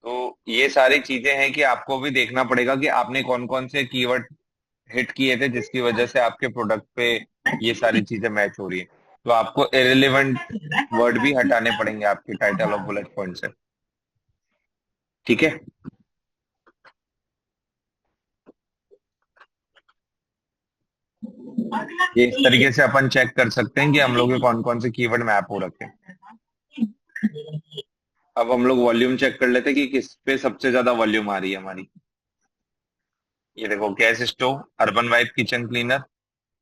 तो ये सारी चीजें हैं कि आपको भी देखना पड़ेगा कि आपने कौन कौन से कीवर्ड हिट किए थे जिसकी वजह से आपके प्रोडक्ट पे ये सारी चीजें मैच हो रही है। तो आपको इरेलीवेंट वर्ड भी हटाने पड़ेंगे आपके टाइटल और बुलेट पॉइंट से। ठीक है। ये इस तरीके से अपन चेक कर सकते हैं कि हम लोग के कौन कौन से कीवर्ड मैप हो रखे हैं। अब हम लोग वॉल्यूम चेक कर लेते हैं कि किस पे सबसे ज्यादा वॉल्यूम आ रही है हमारी। ये देखो, gas stove, urban wipe kitchen cleaner,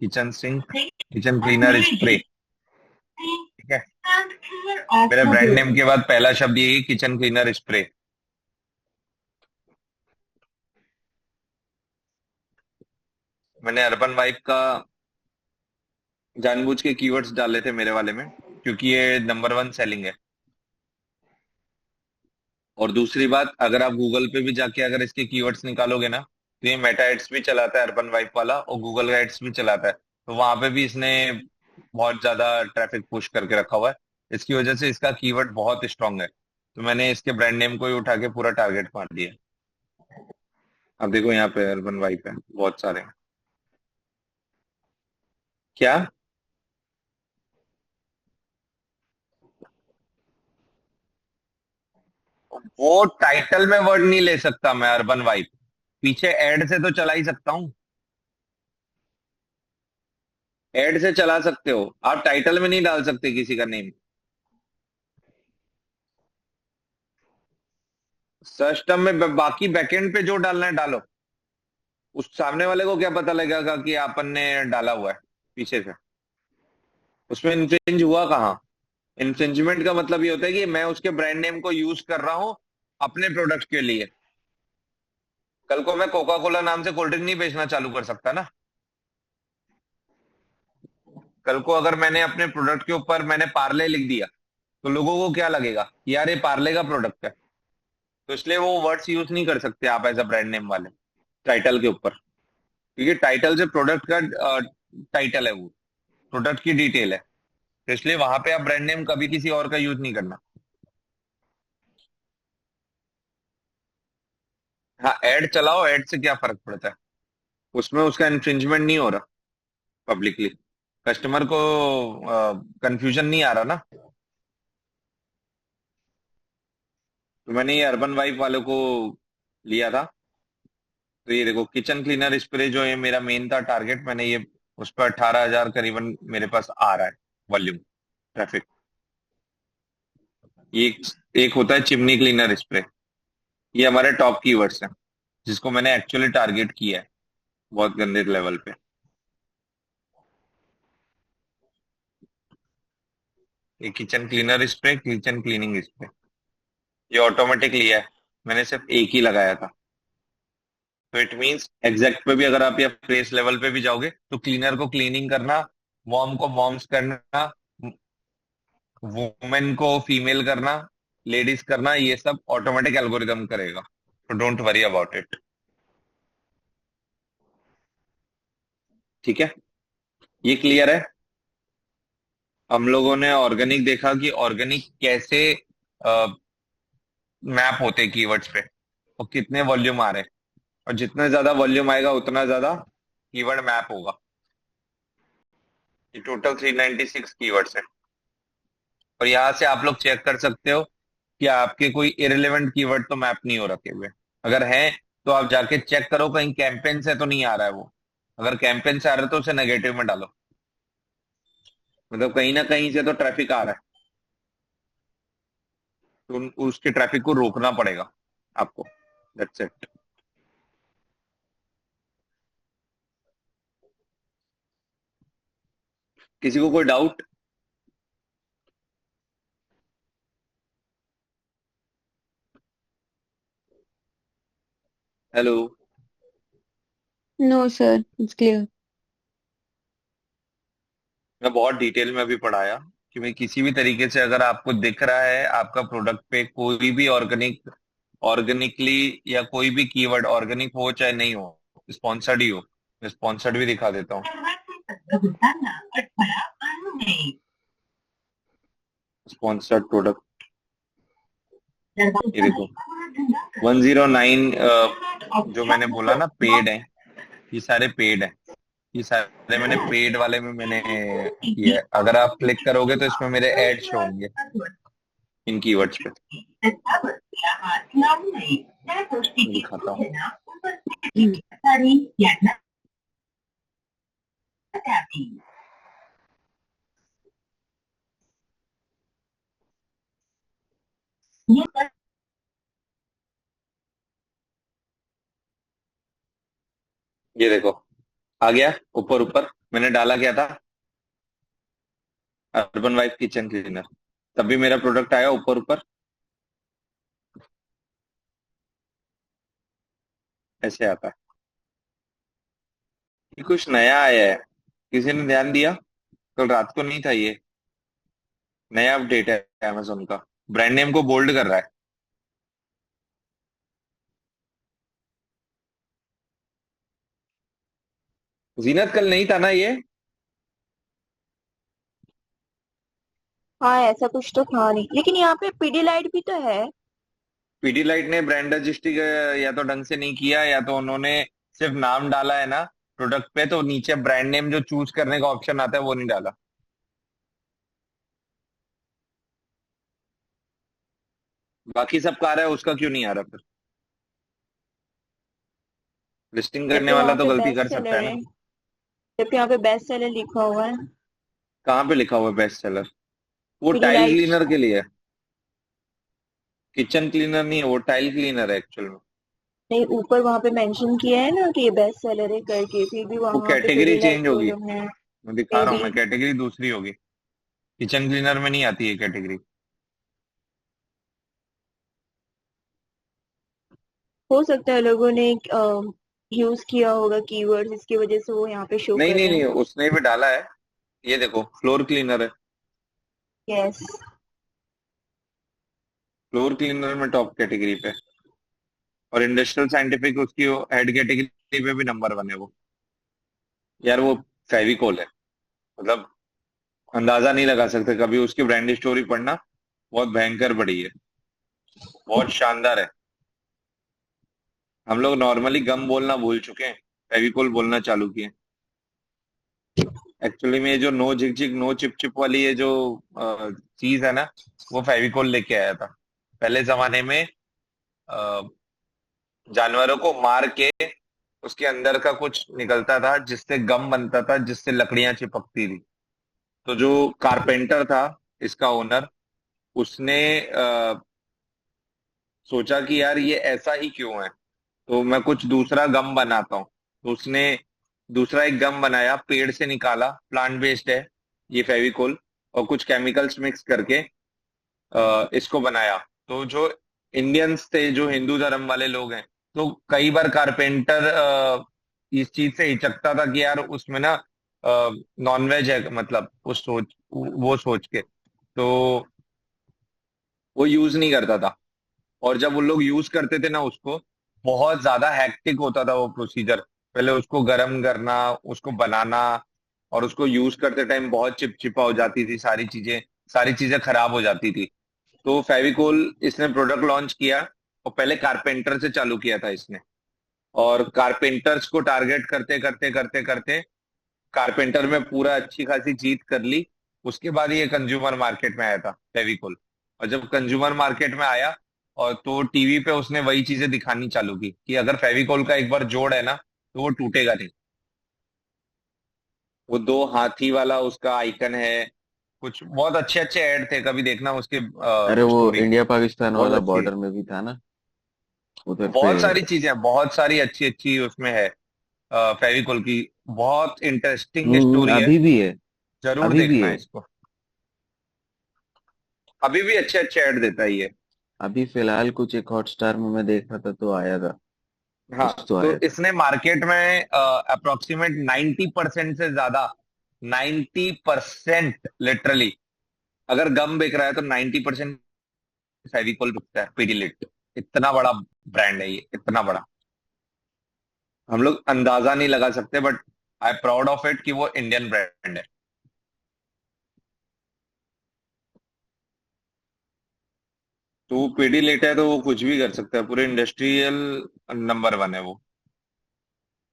kitchen sink, kitchen cleaner spray. ठीक है। मेरे ब्रांड नेम के बाद पहला शब्द यही, किचन क्लीनर स्प्रे। मैंने अर्बन वाइप का जानबूझ के कीवर्ड्स डाले थे मेरे वाले में, क्योंकि ये नंबर वन सेलिंग है। और दूसरी बात, अगर आप गूगल पे भी जाके अगर इसके कीवर्ड्स निकालोगे ना, तो ये मेटा एड्स भी चलाता है अर्बन वाइप वाला, और गूगल का एड्स भी चलाता है। तो वहां पे भी इसने बहुत ज्यादा ट्रैफिक पुश करके रखा हुआ है। इसकी वजह से इसका कीवर्ड बहुत स्ट्रांग है। तो मैंने इसके ब्रांड नेम को ही उठा के पूरा टारगेट मार दिया। अब देखो, यहाँ पे अर्बन वाइप है, बहुत सारे हैं। क्या? वो टाइटल में वर्ड नहीं ले सकता मैं, अर्बन वाइप। पीछे एड से तो चला ही सकता हूँ। एड से चला सकते हो आप, टाइटल में नहीं डाल सकते किसी का नेम। सर्च टर्म में बाकी बैकएंड पे जो डालना है डालो। उस सामने वाले को क्या पता लगेगा कि आपन ने डाला हुआ है पीछे से? उसमें इन्फ्रिंज हुआ कहाँ? इन्फ्रिंजमेंट का मतलब ये होता है कि मैं उसके ब्रांड नेम को यूज कर रहा हूँ अपने प्रोडक्ट के लिए। कल को मैं कोका कोला नाम से कोल्ड ड्रिंक नहीं बेचना चालू कर सकता ना। कल को अगर मैंने अपने प्रोडक्ट के ऊपर मैंने पार्ले लिख दिया, तो लोगों को क्या लगेगा कि यार ये पार्ले का प्रोडक्ट है। तो इसलिए वो वर्ड्स यूज नहीं कर सकते आप एज अ ब्रांड नेम वाले टाइटल के ऊपर। क्योंकि टाइटल से प्रोडक्ट का टाइटल है, वो प्रोडक्ट की डिटेल है। तो इसलिए वहां पे आप ब्रांड नेम कभी किसी और का यूज नहीं करना। हाँ, एड चलाओ, एड से क्या फर्क पड़ता है? उसमें उसका इन्फ्रिंजमेंट नहीं हो रहा पब्लिकली। कस्टमर को कंफ्यूजन नहीं आ रहा ना। तो मैंने ये अर्बन वाइप वालों को लिया था। तो ये देखो, किचन क्लीनर स्प्रे जो है मेरा मेन था टारगेट, मैंने ये उस पर 18,000 करीबन मेरे पास आ रहा है वॉल्यूम, ट्रैफिक। ये एक होता है चिमनी क्लीनर स्प्रे। ये हमारे टॉप कीवर्ड्स हैं जिसको मैंने एक्चुअली टारगेट किया है बहुत गंदे लेवल पे। ये kitchen cleaner spray, kitchen cleaning spray, ये ऑटोमेटिक लिया है। मैंने सिर्फ एक ही लगाया था। तो इट मींस एग्जैक्ट पे भी अगर आप या फेस लेवल पे भी जाओगे तो क्लीनर को क्लीनिंग करना, मॉम को मॉम्स करना, वुमेन को फीमेल करना, लेडीज करना, ये सब ऑटोमेटिक एल्गोरिदम करेगा। तो डोंट वरी अबाउट इट। ठीक है। ये क्लियर है। हम लोगों ने ऑर्गेनिक देखा कि ऑर्गेनिक कैसे मैप होते कीवर्ड्स पे और कितने वॉल्यूम आ रहे हैं। और जितना ज्यादा वॉल्यूम आएगा उतना ज्यादा कीवर्ड मैप होगा। ये टोटल 396 कीवर्ड्स है। और यहाँ से आप लोग चेक कर सकते हो कि आपके कोई इरेलीवेंट कीवर्ड तो मैप नहीं हो रखे हुए। अगर है तो आप जाके चेक करो कहीं कैंपेन से तो नहीं आ रहा है वो। अगर कैंपेन से आ रहा है तो उसे नेगेटिव में डालो। मतलब कहीं ना कहीं से तो ट्रैफिक आ रहा है। तो उसके ट्रैफिक को रोकना पड़ेगा आपको। That's it. किसी को कोई doubt? Hello. No, sir. It's clear. मैं बहुत डिटेल में अभी पढ़ाया कि मैं किसी भी तरीके से अगर आपको दिख रहा है आपका प्रोडक्ट पे कोई भी ऑर्गेनिकली या कोई भी कीवर्ड ऑर्गेनिक हो चाहे नहीं हो, स्पॉन्सर्ड ही हो, मैं स्पॉन्सर्ड भी दिखा देता हूँ। स्पॉन्सर्ड प्रोडक्ट, ये देखो, 109 जो मैंने बोला ना पेड है, ये सारे पेड है। ये सारे मैंने पेड वाले में मैंने किया है। अगर आप क्लिक करोगे तो इसमें मेरे ऐड शो होंगे इन कीवर्ड्स पे। दिखाता हूँ। ये देखो, आ गया ऊपर ऊपर। मैंने डाला क्या था? Urban wife kitchen cleaner. तभी मेरा प्रोडक्ट आया ऊपर ऊपर, ऐसे आता है। ये कुछ नया आया है, किसी ने ध्यान दिया? कल रात को नहीं था ये। नया अपडेट है अमेजोन का। ब्रांड नेम को बोल्ड कर रहा है। जीनत कल नहीं था ना ये? हाँ, ऐसा कुछ तो था नहीं, लेकिन यहाँ पे पीडीलाइट भी तो है। पीडीलाइट ने ब्रांड रजिस्ट्री या तो ढंग से नहीं किया, या तो उन्होंने सिर्फ नाम डाला है ना प्रोडक्ट पे, तो नीचे ब्रांड नेम जो चूज करने का ऑप्शन आता है वो नहीं डाला। बाकी सब कार है, उसका क्यों नहीं आ रहा फिर? लिस्टिंग करने जबकि वाला वहां तो पे गलती बेस्ट कर सकता सेलर है है। ना। जबकि यहाँ पे बेस्ट सेलर लिखा हुआ है। कहाँ पे लिखा हुआ है बेस्ट सेलर? वो टाइल पीडीलाइट। क्लीनर के लिए है। किचन क्लीनर नहीं है वो, टाइल क्लीनर है एक्चुअल में। नहीं, ऊपर वहां पे मेंशन किया है ना कि ये बेस्ट सेलर है करके, फिर भी वो वहां पे कैटेगरी पीडीलाइट चेंज बोल होगी। रहे हैं। मैं दिखा मे रहा हूँ, बी। मैं कैटेगरी दूसरी होगी। किचन क्लीनर में नहीं आती है कैटेगरी। हो सकता है लोगों ने यूज किया होगा कीवर्ड्स, इसकी वजह से वो यहाँ पे शो नहीं कर नहीं रहे नहीं, हैं। उसने भी डाला है। ये देखो, फ्लोर क्लीनर है। यस। फ्लोर क्लीनर में टॉप कैटेगरी पे। और इंडस्ट्रियल साइंटिफिक उसकी हेड कैटेगरी पे भी नंबर 1 है वो। यार वो फेविकोल है, मतलब अंदाजा नहीं लगा सकते। कभी उसकी ब्रांड स्टोरी पढ़ना, बहुत भयंकर बड़ी है, बहुत शानदार है। हम लोग नॉर्मली गम बोलना भूल चुके हैं, फेविकोल बोलना चालू किए। एक्चुअली में ये जो नो झिक झिक नो चिप चिप वाली ये जो चीज है ना, वो फेविकोल लेके आया था पहले जमाने में। अ, जानवरों को मार के उसके अंदर का कुछ निकलता था जिससे गम बनता था, जिससे लकड़ियां चिपकती थी। तो जो कारपेंटर था, इसका ओनर, उसने सोचा कि यार ये ऐसा ही क्यों है, तो मैं कुछ दूसरा गम बनाता हूँ। तो उसने दूसरा एक गम बनाया, पेड़ से निकाला, प्लांट बेस्ड है ये फेविकोल, और कुछ केमिकल्स मिक्स करके इसको बनाया। तो जो इंडियंस थे, जो हिंदू धर्म वाले लोग हैं, तो कई बार कारपेंटर इस चीज से हिचकता था कि यार उसमें ना नॉनवेज है, मतलब उस सोच, वो सोच के, तो वो यूज नहीं करता था। और जब वो लोग यूज करते थे ना उसको, बहुत ज्यादा हैक्टिक होता था वो प्रोसीजर। पहले उसको गर्म करना, उसको बनाना, और उसको यूज करते टाइम बहुत चिपचिपा हो जाती थी सारी चीजें खराब हो जाती थी। तो फेविकोल इसने प्रोडक्ट लॉन्च किया, और पहले कारपेंटर से चालू किया था इसने। और कारपेंटर्स को टारगेट करते करते करते करते कारपेंटर में पूरा अच्छी खासी जीत कर ली। उसके बाद ये कंज्यूमर मार्केट में आया था फेविकोल। और जब कंज्यूमर मार्केट में आया, और तो टीवी पे उसने वही चीजें दिखानी चालू की कि अगर फेविकोल का एक बार जोड़ है ना, तो वो टूटेगा नहीं। वो दो हाथी वाला उसका आइकन है। कुछ बहुत अच्छे अच्छे ऐड थे, कभी देखना उसके अरे वो स्टोरी। इंडिया पाकिस्तान बहुत वाला अच्छी, बॉर्डर में भी था ना उधर पे। बहुत सारी चीजें हैं, बहुत सारी अच्छी अच्छी उसमें है। फेविकोल की बहुत इंटरेस्टिंग स्टोरी है। अभी भी है। जरूर अभी भी देखना है। इसको। अभी भी अच्छे अच्छे ऐड देता है ये। अभी फिलहाल कुछ एक हॉटस्टार में मैं देख रहा था तो आया था। हाँ, कुछ तो तो आया था। इसने मार्केट में अप्रोक्सीमेट 90% से ज्यादा, 90% लिटरली, अगर गम बिक रहा है तो 90% फेविकोल बिकता है, पीडीलिट। इतना बड़ा ब्रांड है ये, इतना बड़ा। हम लोग अंदाजा नहीं लगा सकते, but I proud of it कि वो इंडियन ब्रांड है। तो वो पीडी लेट है तो वो कुछ भी कर सकता है, पूरे इंडस्ट्रियल नंबर 1 है वो,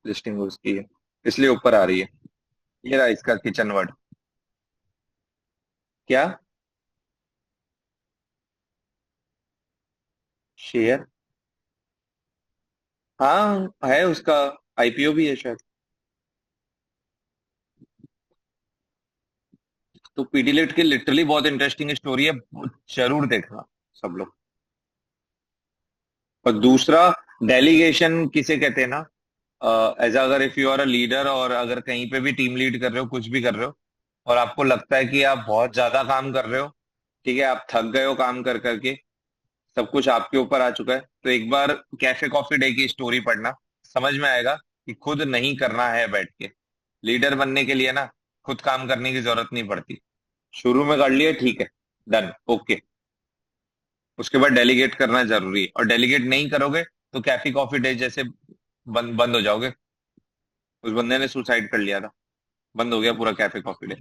लिस्टिंग उसकी है, इसलिए ऊपर आ रही है। ये रहा इसका किचन वर्ड। क्या? शेयर? हाँ है उसका, आईपीओ भी है शायद। तो पीडीलेट की लिटरली बहुत इंटरेस्टिंग स्टोरी है, जरूर देखना सब लोग। और दूसरा, डेलीगेशन किसे कहते हैं ना, एज अगर if you are a leader और अगर कहीं पे भी टीम लीड कर रहे हो, कुछ भी कर रहे हो, और आपको लगता है कि आप बहुत ज्यादा काम कर रहे हो, ठीक है, आप थक गए हो काम कर करके, सब कुछ आपके ऊपर आ चुका है, तो एक बार कैफे कॉफी डे की स्टोरी पढ़ना, समझ में आएगा कि खुद नहीं करना है बैठ के। लीडर बनने के लिए ना खुद काम करने की जरूरत नहीं पड़ती। शुरू में कर लिए, ठीक है, डन, ओके। उसके बाद डेलीगेट करना जरूरी है, और डेलीगेट नहीं करोगे तो कैफी कॉफी डे जैसे बंद बंद हो जाओगे। उस बंदे ने सुसाइड कर लिया था, बंद हो गया पूरा कैफे कॉफी डे।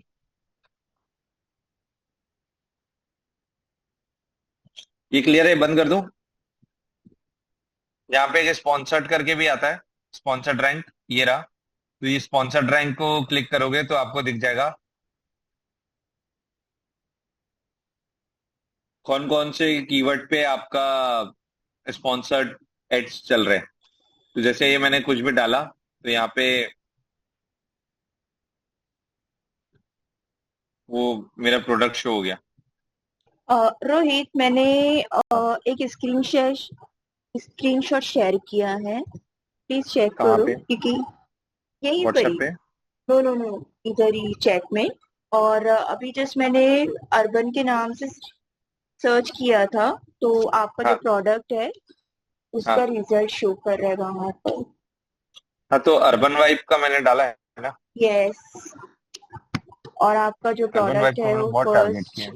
ये क्लियर है, बंद कर दूं? यहाँ पे एक स्पॉन्सर्ड करके भी आता है, स्पॉन्सर्ड रैंक, ये रहा। तो ये स्पॉन्सर्ड रैंक को क्लिक करोगे तो आपको दिख जाएगा कौन कौन से कीवर्ड पे आपका स्पॉन्सर्ड एड्स चल रहे हैं। तो जैसे ये मैंने कुछ भी डाला तो यहाँ पे वो मेरा प्रोडक्ट शो हो गया। रोहित, मैंने हाँ। एक स्क्रीनशॉट शेयर किया है, प्लीज चेक कहाँ करो पे? क्योंकि यहीं पर व्हाट्सएप ही। पे? नो नो नो, इधर ही चैट में। और अभी जस्ट मैंने अर्बन के नाम से सर्च किया था, तो आपका जो हाँ प्रोडक्ट है उसका हाँ रिजल्ट शो कर रहा है वहां पर। हाँ, तो अर्बन वाइब का मैंने डाला है ना। यस। और आपका जो अर्बन वाइब प्रोडक्ट को है मैंने वो बहुत टारगेट फर्स्ट, किया है।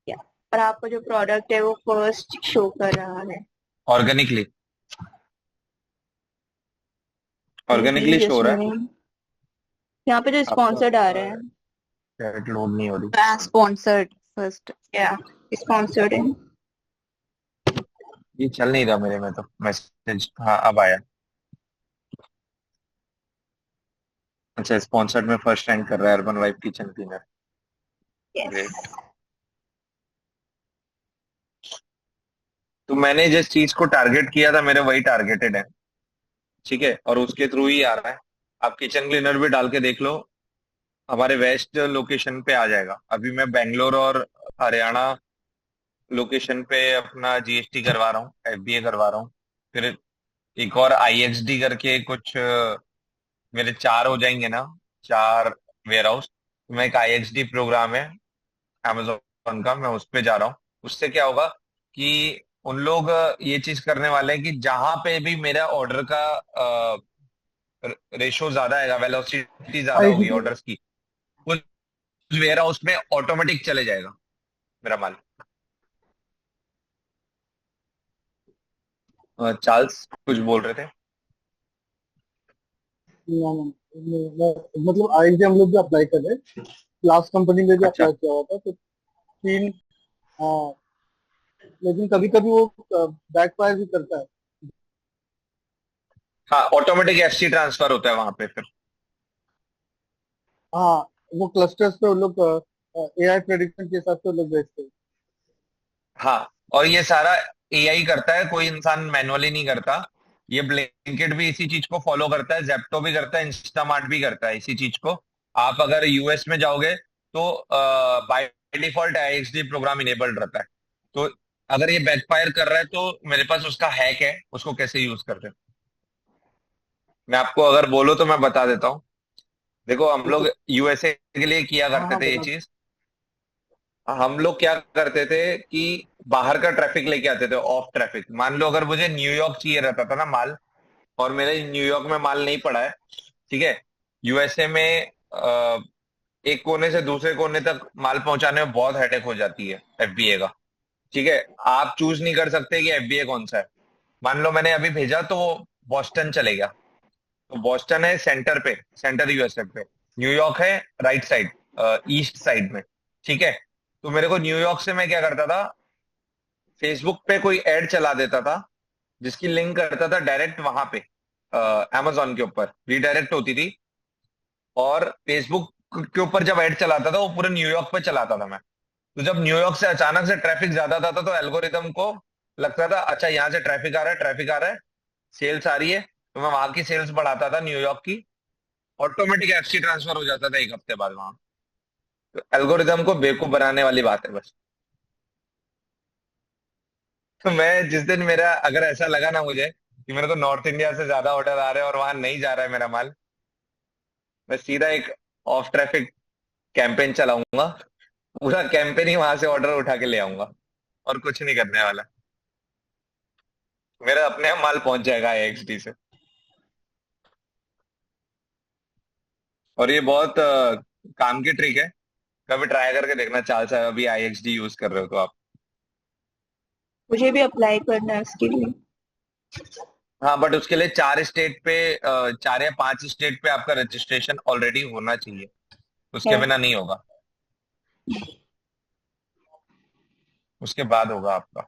या और आपका जो प्रोडक्ट है वो फर्स्ट शो कर रहा है। Organically, may be organically show हो जस्ट रहा है। मैंने यहाँ पे जो आपका स्पॉन्सर्ड आ रहा है, चैट लोड नहीं हो रही। स्पॉन्सर्ड फर्स्ट, या स्पॉन्सर्ड है। ये चल नहीं रहा मेरे में तो मैसेज, हाँ अब आया। अच्छा, स्पॉन्सर्ड में फर्स्ट रैंक कर रहा है urban vibe kitchen cleaner. Yes. Great. तो मैंने जिस चीज को टारगेट किया था मेरे वही टारगेटेड है, ठीक है, और उसके थ्रू ही आ रहा है। आप किचन क्लीनर भी डाल के देख लो, हमारे वेस्ट लोकेशन पे आ जाएगा। अभी मैं बेंगलोर और हरियाणा लोकेशन पे अपना जीएसटी करवा रहा हूँ, एफबीए करवा रहा हूँ। फिर एक और आईएक्सडी करके कुछ मेरे 4 हो जाएंगे ना, 4 वेयर हाउस। तो मैं एक आईएक्सडी प्रोग्राम है amazon का, मैं उस पे जा रहा हूँ। उससे क्या होगा कि उन लोग ये चीज करने वाले हैं कि जहां पे भी मेरा ऑर्डर का रेशो ज्यादा आएगा, वेलोसिटी ज्यादा होगी आईडी ऑर्डर्स की, उस वेयर हाउस में ऑटोमेटिक चले जाएगा मेरा माल। चार्ल्स कुछ बोल रहे थे? मतलब आईडी हम लोग भी अप्लाई कर रहे हैं। लास्ट कंपनी में भी अच्छा। अप्लाई किया हुआ था तो 3। हाँ, लेकिन कभी कभी वो बैकफायर भी करता है। हाँ, ऑटोमेटिक एफसी ट्रांसफर होता है वहां पे फिर। हाँ, वो क्लस्टर्स पे वो लोग एआई प्रेडिक्शन के हिसाब से वो लोग भेजते हैं। हाँ, और ये सारा एआई करता है, कोई इंसान मैनुअली नहीं करता। ये ब्लिंकिट भी इसी चीज को फॉलो करता है, जेप्टो भी करता है, इंस्टामार्ट भी करता है इसी चीज को। आप अगर यूएस में जाओगे तो बाय डिफॉल्ट आईएक्सडी प्रोग्राम इनेबल्ड रहता है। तो अगर ये बैकफायर कर रहा है तो मेरे पास उसका हैक है, उसको कैसे यूज करते हैं मैं आपको अगर बोलो तो मैं बता देता हूँ। देखो, हम लोग बिल्कुल। यूएसए के लिए किया हाँ करते हाँ, थे ये बता। चीज। हम लोग क्या करते थे कि बाहर का ट्रैफिक लेके आते थे, ऑफ ट्रैफिक। मान लो अगर मुझे न्यूयॉर्क चाहिए रहता था ना माल, और मेरे न्यूयॉर्क में माल नहीं पड़ा है, ठीक है, यूएसए में एक कोने से दूसरे कोने तक माल पहुंचाने में बहुत हेडेक हो जाती है एफबीए का, ठीक है। आप चूज नहीं कर सकते कि एफबीए कौन सा है। मान लो मैंने अभी भेजा तो बॉस्टन चले गया, तो बॉस्टन है सेंटर पे, सेंटर यूएसए पे। न्यूयॉर्क है राइट साइड, ईस्ट साइड में, ठीक है। तो मेरे को न्यूयॉर्क से मैं क्या करता था, फेसबुक पे कोई ऐड चला देता था जिसकी लिंक करता था डायरेक्ट वहां पे अमेजोन के ऊपर रीडायरेक्ट होती थी, और फेसबुक के ऊपर जब ऐड चलाता था वो पूरे न्यूयॉर्क पे चलाता था मैं। तो जब न्यूयॉर्क से अचानक से ट्रैफिक ज्यादा था तो एल्गोरिदम को लगता था अच्छा यहाँ से ट्रैफिक आ रहा है, ट्रैफिक आ रहा है, सेल्स आ रही है, तो मैं वहां की सेल्स बढ़ाता था न्यूयॉर्क की। ऑटोमेटिक एफसी ट्रांसफर हो जाता था एक हफ्ते बाद वहां। तो एल्गोरिदम को बेवकूफ बनाने वाली बात है बस। तो मैं जिस दिन मेरा अगर ऐसा लगा ना मुझे कि मेरे को नॉर्थ इंडिया से ज्यादा ऑर्डर आ रहे हैं और वहां नहीं जा रहा है मेरा माल, मैं सीधा एक ऑफ ट्रैफिक कैंपेन चलाऊंगा, पूरा कैंपेन ही वहां से ऑर्डर उठा के ले आऊंगा और कुछ नहीं करने वाला। मेरा अपने आप माल पहुंच जाएगा आईएक्सडी से। और ये बहुत काम की ट्रिक है, कभी ट्राई करके देखना चार्ल्स, अभी आईएक्सडी यूज कर रहे हो तो आप। मुझे भी अप्लाई करना है उसके लिए। हाँ बट उसके लिए 4 स्टेट पे 4 या 5 स्टेट पे आपका रजिस्ट्रेशन ऑलरेडी होना चाहिए, उसके है। बिना नहीं होगा, उसके बाद होगा आपका।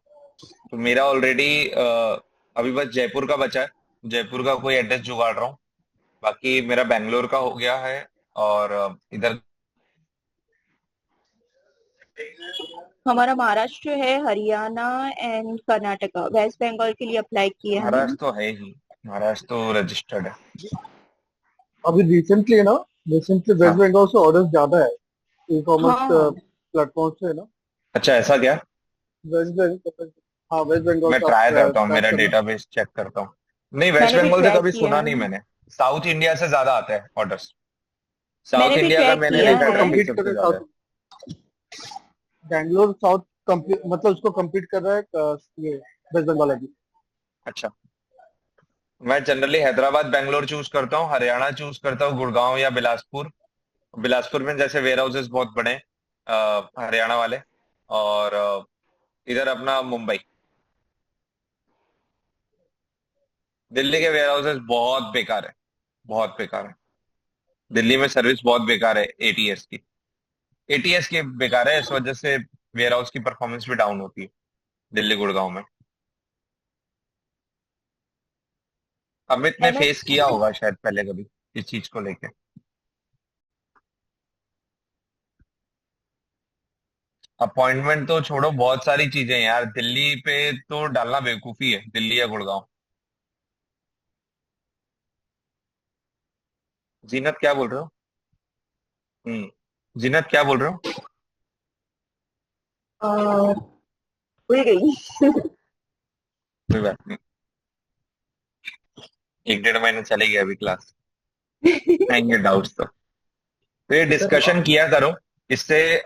तो मेरा ऑलरेडी अभी बस जयपुर का बचा है, जयपुर का कोई एड्रेस जुगाड़ रहा हूँ, बाकी मेरा बेंगलोर का हो गया है। और इधर हमारा महाराष्ट्र है, हरियाणा एंड कर्नाटका, वेस्ट बंगाल के लिए अप्लाई किया है हमने। महाराष्ट्र तो है ही, महाराष्ट्र तो रजिस्टर्ड है। अभी रिसेंटली वेस्ट हाँ बंगाल से ऑर्डर ज्यादा है, ई कॉमर्स हाँ, प्लेटफॉर्म से है ना। अच्छा ऐसा क्या? वेस्ट बंगाल, हाँ वेस्ट बंगाल मैं से ट्राई आप करता हूँ, ट्रैक मेरा करना। डेटाबेस चेक करता हूँ। नहीं, वेस्ट मैंने भी बंगाल से ट्रैक कभी किया सुना है। नहीं मैंने। साउथ इंडिया से ज्यादा आते हैं ऑर्डर्स, साउथ मैंने भी इंडिया का ट्रैक मैंने किया देखा उसको है। ट्रैफिक कंप्लीट सबसे कर ज्यादा है। साउथ बैंगलोर साउथ कंप्लीट, मतलब उसको कंप्लीट कर रहा है ये वेस्ट बंगाल अभी। अच्छा, मैं जनरली हैदराबाद बेंगलोर चूज करता हूँ, हरियाणा चूज करता हूँ, गुड़गांव या बिलासपुर। बिलासपुर में जैसे वेयर हाउसेस बहुत बड़े हैं, हरियाणा वाले। और इधर अपना मुंबई, दिल्ली के वेयर हाउसेस बहुत बेकार है, बहुत बेकार है। दिल्ली में सर्विस बहुत बेकार है एटीएस की, एटीएस की बेकार है, इस वजह से वेयर हाउस की परफॉर्मेंस भी डाउन होती है दिल्ली गुड़गांव में। अमित ने एमएस फेस किया होगा शायद पहले कभी इस चीज को लेके। अपॉइंटमेंट तो छोड़ो, बहुत सारी चीजें हैं यार दिल्ली पे, तो डालना बेवकूफी है दिल्ली या गुड़गांव। जीनत क्या बोल रहे हो? जीनत क्या बोल रहे हो? भूल गई। कोई बात नहीं, 1 1.5 महीने चले गए अभी क्लास, आएंगे डाउट्स तो ये सर डिस्कशन किया करो, इससे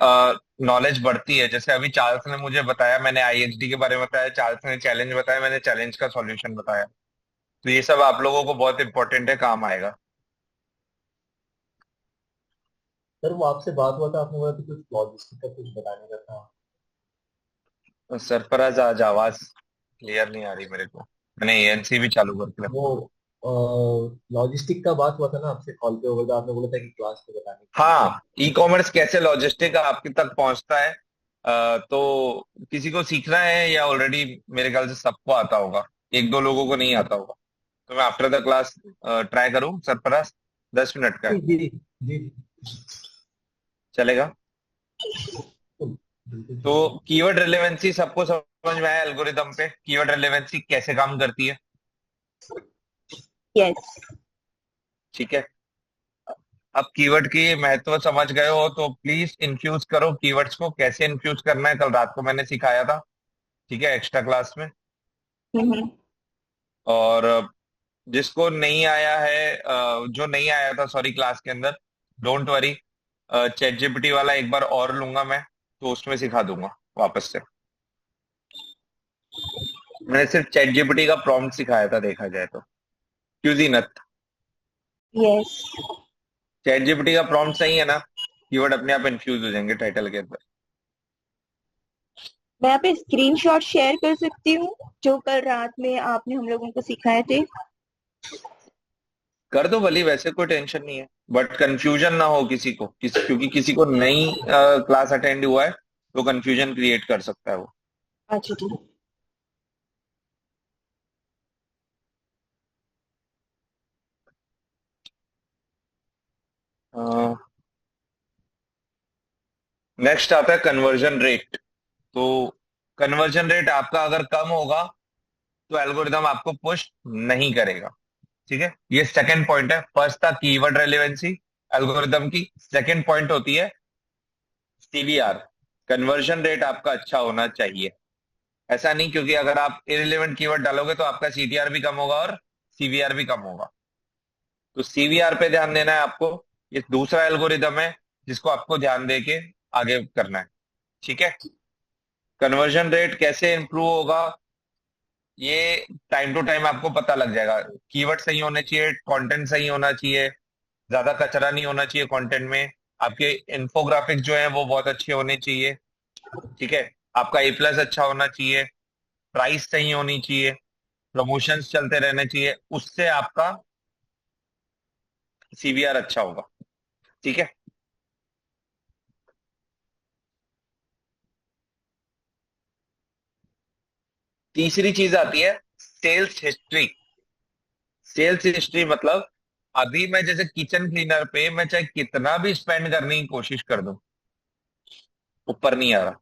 नॉलेज बढ़ती है। जैसे अभी चार्ल्स ने मुझे बताया, मैंने आईएचडी के बारे में बताया, चार्ल्स ने चैलेंज बताया, मैंने चैलेंज का सॉल्यूशन बताया। तो ये सब आप लोगों को बहुत इंपॉर्टेंट है, काम आएगा। सर वो आपसे बात हुआ था, आपने बोला था कुछ लॉजिस्टिक का कुछ बताने का था। तो सरफराज आज आवाज क्लियर नहीं आ रही मेरे को, मैंने एएनसी भी चालू करके रखा। वो लॉजिस्टिक का बात हुआ था ना आपसे कॉल पे, होगा आपने बोला था कि क्लास पे बताने के लिए तो। हाँ, ई कॉमर्स कैसे लॉजिस्टिक आपके तक पहुंचता है, तो किसी को सीखना है या ऑलरेडी मेरे ख्याल से सबको आता होगा, 1 2 लोगों को नहीं आता होगा। तो मैं आफ्टर द क्लास ट्राई करूं सरफराज, 10 मिनट का है, जी जी जी चलेगा? बिल्कुल तो चलेगा। कीवर्ड रिलेवेंसी सबको समझ में आया एल्गोरिदम पे, कीवर्ड रिलेवेंसी कैसे काम करती है? यस। ठीक है, अब कीवर्ड की महत्व समझ गए हो तो प्लीज इन्फ्यूज करो कीवर्ड्स को, कैसे इन्फ्यूज करना है कल रात को मैंने सिखाया था, ठीक है, एक्स्ट्रा क्लास में। हम्म। और जिसको नहीं आया है, जो नहीं आया था सॉरी क्लास के अंदर, डोंट वरी, चैट जीपीटी वाला एक बार और लूंगा मैं, तो उसमें सिखा दूंगा वापस से। मैंने सिर्फ चैट जीपीटी का प्रॉम्प्ट सिखाया था देखा जाए तो, क्यों जीनत? यस। चैट जीपीटी का प्रॉम्प्ट सही है ना, कीवर्ड अपने आप इन्फ्यूज हो जाएंगे टाइटल के अंदर। मैं यहाँ पे स्क्रीनशॉट शेयर कर सकती हूँ जो कल रात में आपने हम लोगों को सिखाए थे। कर दो भली, वैसे कोई टेंशन नहीं है, बट कंफ्यूजन ना हो किसी को, क्योंकि किसी को नई क्लास अटेंड हुआ है तो कंफ्यूजन क्रिएट कर सकता है वो। अच्छा ठीक है। नेक्स्ट आता है कन्वर्जन रेट। तो कन्वर्जन रेट आपका अगर कम होगा तो एल्गोरिदम आपको पुश नहीं करेगा। ठीक है, ये सेकंड पॉइंट है। फर्स्ट था कीवर्ड रेलेवेंसी एल्गोरिदम की, सेकंड पॉइंट होती है सीवीआर। कन्वर्जन रेट आपका अच्छा होना चाहिए। ऐसा नहीं क्योंकि अगर आप इरिलेवेंट कीवर्ड डालोगे तो आपका सीटीआर भी कम होगा और सीवीआर भी कम होगा। तो सीवीआर पे ध्यान देना है आपको। ये दूसरा एल्गोरिदम है जिसको आपको ध्यान दे के आगे करना है। ठीक है, कन्वर्जन रेट कैसे इंप्रूव होगा ये टाइम टू टाइम आपको पता लग जाएगा। कीवर्ड सही होने चाहिए, कंटेंट सही होना चाहिए, ज्यादा कचरा नहीं होना चाहिए कंटेंट में, आपके इन्फोग्राफिक जो है वो बहुत अच्छे होने चाहिए। ठीक है, आपका ए प्लस अच्छा होना चाहिए, प्राइस सही होनी चाहिए, प्रमोशंस चलते रहने चाहिए, उससे आपका सीवीआर अच्छा होगा। ठीक है, तीसरी चीज आती है सेल्स हिस्ट्री। सेल्स हिस्ट्री मतलब अभी मैं जैसे किचन क्लीनर पे मैं चाहे कितना भी स्पेंड करने की कोशिश कर दूं, ऊपर नहीं आ रहा।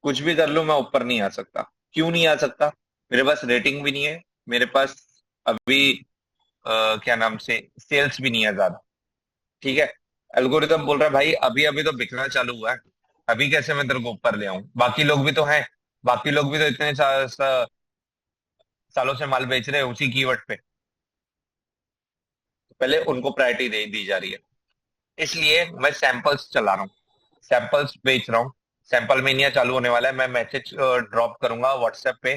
कुछ भी कर लूं मैं ऊपर नहीं आ सकता। क्यों नहीं आ सकता? मेरे पास रेटिंग भी नहीं है, मेरे पास अभी क्या नाम से सेल्स भी नहीं है ज्यादा। ठीक है, एल्गोरिदम बोल रहा है भाई अभी अभी तो बिकना चालू हुआ है, अभी कैसे मैं तेरे को ऊपर ले आऊं? बाकी लोग भी तो हैं, बाकी लोग भी तो इतने सालों से माल बेच रहे हैं उसी कीवर्ड पे। पहले उनको प्रायोरिटी दे दी जा रही है, इसलिए मैं सैंपल्स चला रहा हूँ, सैंपल्स बेच रहा हूँ। सैंपल मेनिया चालू होने वाला है, मैं मैसेज ड्रॉप करूंगा व्हाट्सएप पे।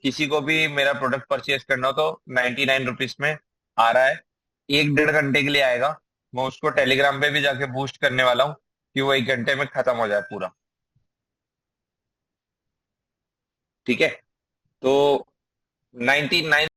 किसी को भी मेरा प्रोडक्ट परचेज करना हो तो 99 रुपीज में आ रहा है, 1 डेढ़ घंटे के लिए आएगा। मैं उसको टेलीग्राम पे भी जाके बूस्ट करने वाला हूँ कि वो 1 घंटे में खत्म हो जाए पूरा। ठीक है, तो 99